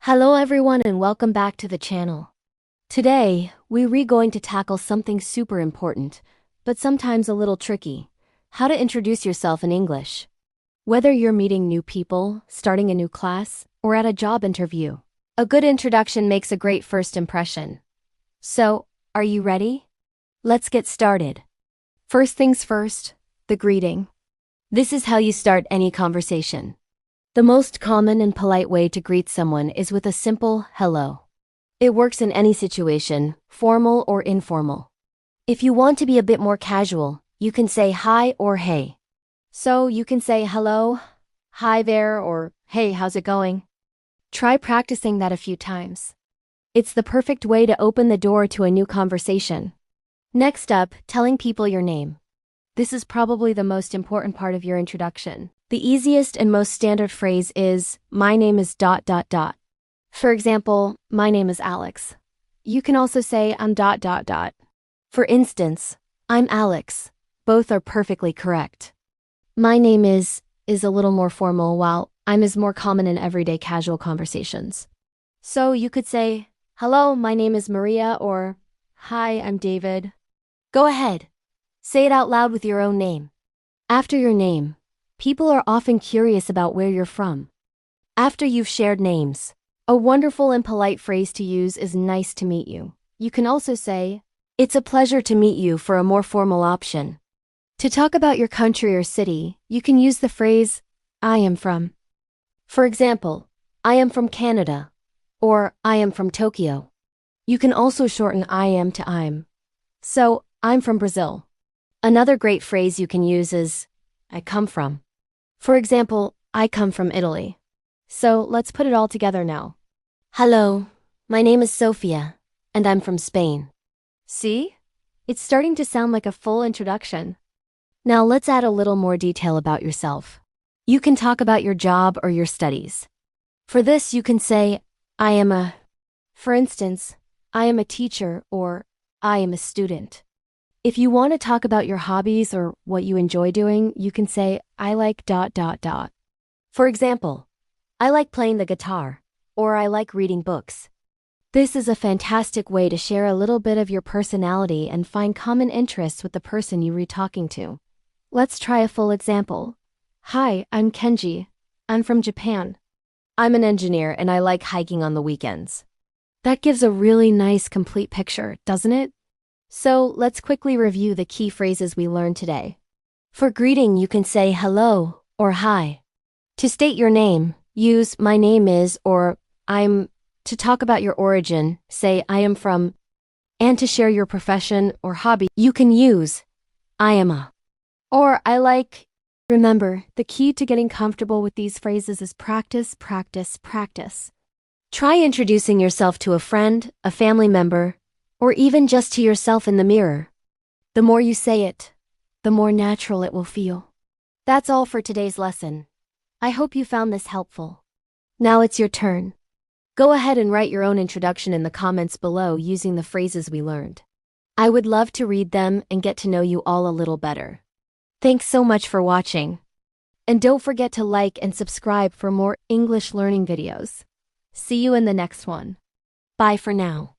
Hello everyone and welcome back to the channel. Today, we're going to tackle something super important, but sometimes a little tricky. How to introduce yourself in English. Whether you're meeting new people, starting a new class, or at a job interview, a good introduction makes a great first impression. So, are you ready? Let's get started. First things first, the greeting. This is how you start any conversation. The most common and polite way to greet someone is with a simple hello. It works in any situation, formal or informal. If you want to be a bit more casual, you can say hi or hey. So you can say hello, hi there, or hey, how's it going? Try practicing that a few times. It's the perfect way to open the door to a new conversation. Next up, telling people your name. This is probably the most important part of your introduction. The easiest and most standard phrase is, my name is ... For example, my name is Alex. You can also say, I'm ... For instance, I'm Alex. Both are perfectly correct. My name is a little more formal, while I'm is more common in everyday casual conversations. So you could say, hello, my name is Maria, or hi, I'm David. Go ahead. Say it out loud with your own name. After your name, people are often curious about where you're from. After you've shared names, a wonderful and polite phrase to use is nice to meet you. You can also say, it's a pleasure to meet you for a more formal option. To talk about your country or city, you can use the phrase, I am from. For example, I am from Canada, or I am from Tokyo. You can also shorten I am to I'm. So, I'm from Brazil. Another great phrase you can use is, I come from. For example, I come from Italy. So let's put it all together now. Hello, my name is Sophia, and I'm from Spain. See? It's starting to sound like a full introduction. Now let's add a little more detail about yourself. You can talk about your job or your studies. For this, you can say, for instance, I am a teacher, or I am a student. If you want to talk about your hobbies or what you enjoy doing, you can say, I like ... For example, I like playing the guitar, or I like reading books. This is a fantastic way to share a little bit of your personality and find common interests with the person you're talking to. Let's try a full example. Hi, I'm Kenji. I'm from Japan. I'm an engineer and I like hiking on the weekends. That gives a really nice complete picture, doesn't it? So let's quickly review the key phrases we learned today. For greeting, you can say hello or hi. To state your name, use my name is or I'm. To talk about your origin, say I am from. And to share your profession or hobby, you can use I am a or I like. Remember, the key to getting comfortable with these phrases is practice, practice, practice. Try introducing yourself to a friend, a family member, or even just to yourself in the mirror. The more you say it, the more natural it will feel. That's all for today's lesson. I hope you found this helpful. Now it's your turn. Go ahead and write your own introduction in the comments below using the phrases we learned. I would love to read them and get to know you all a little better. Thanks so much for watching. And don't forget to like and subscribe for more English learning videos. See you in the next one. Bye for now.